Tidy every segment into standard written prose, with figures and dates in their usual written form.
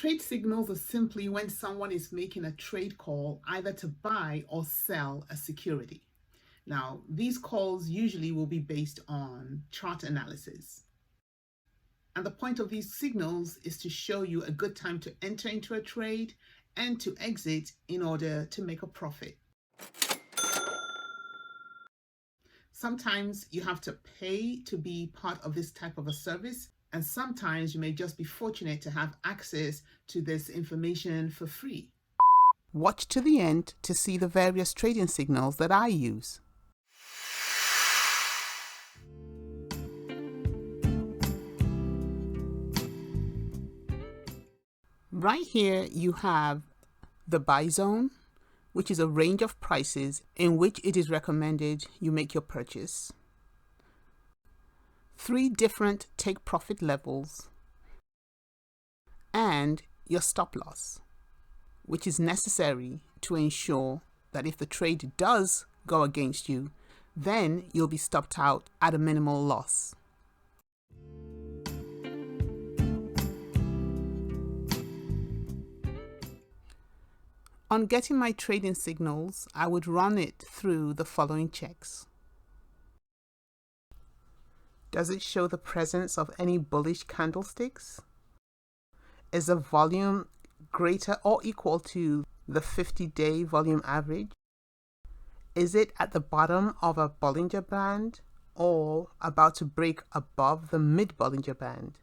Trade signals are simply when someone is making a trade call either to buy or sell a security. Now, these calls usually will be based on chart analysis. And the point of these signals is to show you a good time to enter into a trade and to exit in order to make a profit. Sometimes you have to pay to be part of this type of a service, and sometimes you may just be fortunate to have access to this information for free. Watch to the end to see the various trading signals that I use. Right here you have the buy zone, which is a range of prices in which it is recommended you make your purchase. 3 different take profit levels and your stop loss, which is necessary to ensure that if the trade does go against you, then you'll be stopped out at a minimal loss. On getting my trading signals, I would run it through the following checks. Does it show the presence of any bullish candlesticks? Is the volume greater or equal to the 50-day volume average? Is it at the bottom of a Bollinger Band or about to break above the mid-Bollinger Band?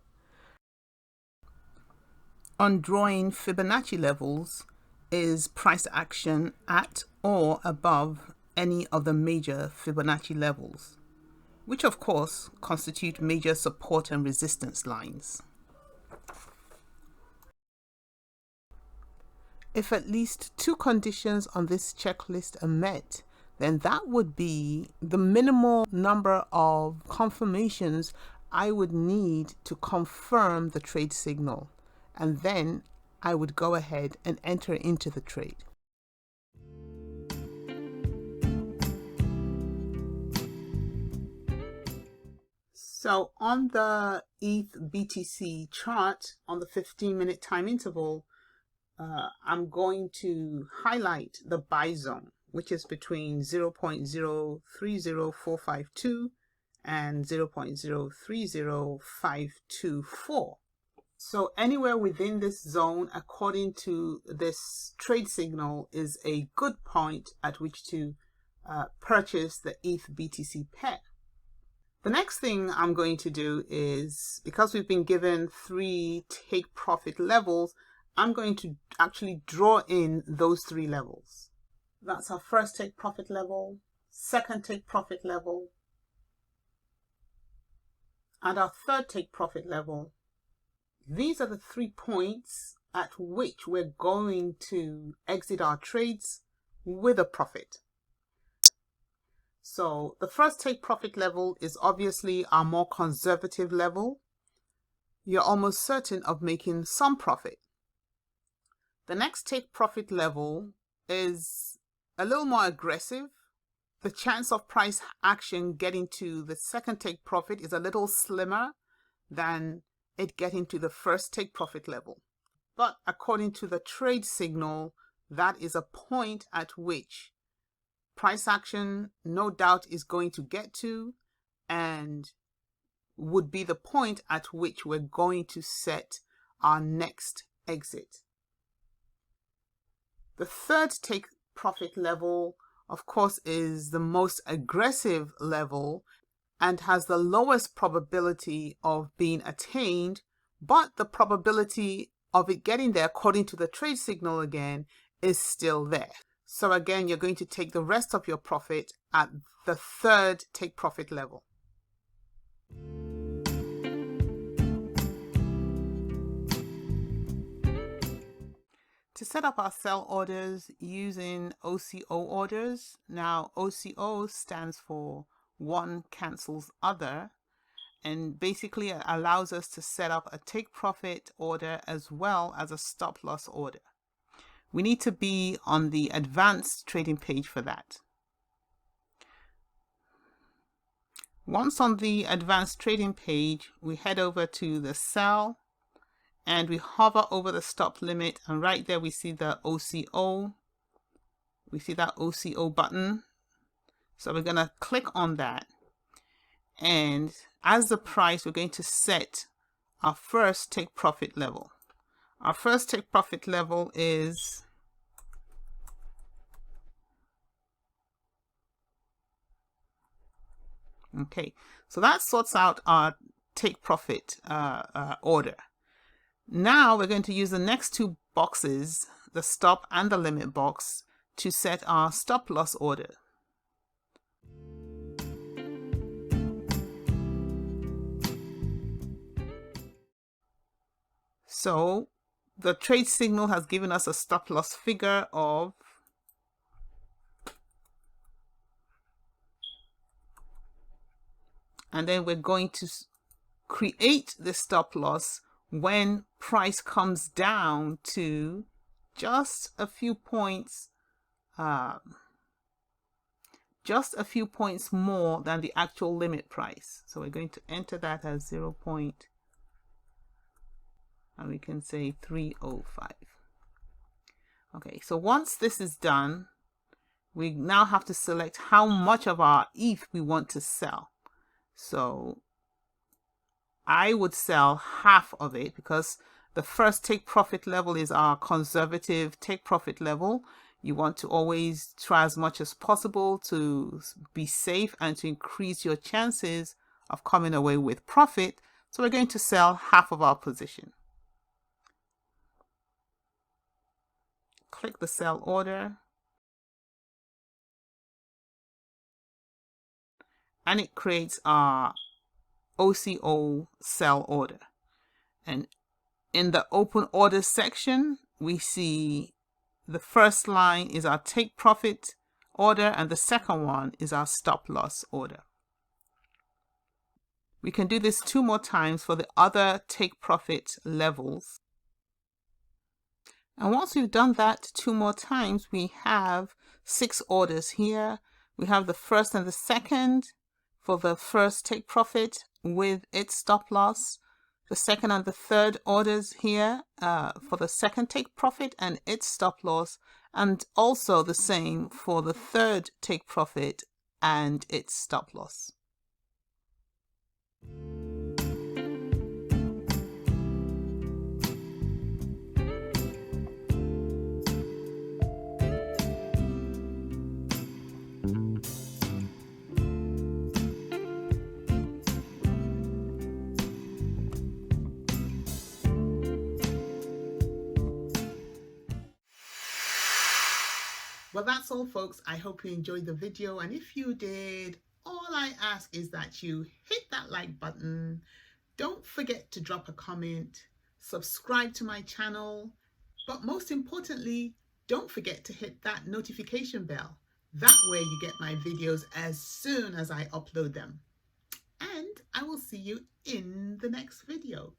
On drawing Fibonacci levels, is price action at or above any of the major Fibonacci levels, which of course constitute major support and resistance lines. If at least 2 conditions on this checklist are met, then that would be the minimal number of confirmations I would need to confirm the trade signal, and then I would go ahead and enter into the trade. So on the ETH BTC chart on the 15-minute time interval, I'm going to highlight the buy zone, which is between 0.030452 and 0.030524. So anywhere within this zone, according to this trade signal, is a good point at which to purchase the ETH BTC pair. The next thing I'm going to do is, because we've been given 3 take profit levels, I'm going to actually draw in those 3 levels. That's our first take profit level, second take profit level, and our third take profit level. These are the 3 points at which we're going to exit our trades with a profit. So the first take profit level is obviously our more conservative level. You're almost certain of making some profit. The next take profit level is a little more aggressive. The chance of price action getting to the second take profit is a little slimmer than it getting to the first take profit level. But according to the trade signal, that is a point at which price action no doubt is going to get to, and would be the point at which we're going to set our next exit. The third take profit level, of course, is the most aggressive level and has the lowest probability of being attained, but the probability of it getting there, according to the trade signal again, is still there. So again, you're going to take the rest of your profit at the third take profit level. To set up our sell orders using OCO orders, now OCO stands for one cancels other, and basically it allows us to set up a take profit order as well as a stop loss order. We need to be on the advanced trading page for that. Once on the advanced trading page, we head over to the sell and we hover over the stop limit, and right there we see the OCO. We see that OCO button. So we're going to click on that. And as the price, we're going to set our first take profit level. Our first take profit level is okay. So that sorts out our take profit order. Now we're going to use the next two boxes, the stop and the limit box, to set our stop loss order. So the trade signal has given us a stop loss figure of and then we're going to create the stop loss when price comes down to just a few points more than the actual limit price. So we're going to enter that as 0. And we can say 305. Okay, so once this is done, we now have to select how much of our ETH we want to sell. So I would sell half of it because the first take profit level is our conservative take profit level. You want to always try as much as possible to be safe and to increase your chances of coming away with profit. So we're going to sell half of our position. Click the sell order. And it creates our OCO sell order. And in the open orders section, we see the first line is our take profit order and the second one is our stop loss order. We can do this 2 more times for the other take profit levels. And once we've done that 2 more times, we have 6 orders here. We have the first and the second for the first take profit with its stop loss. The second and the third orders here for the second take profit and its stop loss. And also the same for the third take profit and its stop loss. Well, that's all, folks. I hope you enjoyed the video. And if you did, all I ask is that you hit that like button. Don't forget to drop a comment, subscribe to my channel. But most importantly, don't forget to hit that notification bell. That way you get my videos as soon as I upload them. And I will see you in the next video.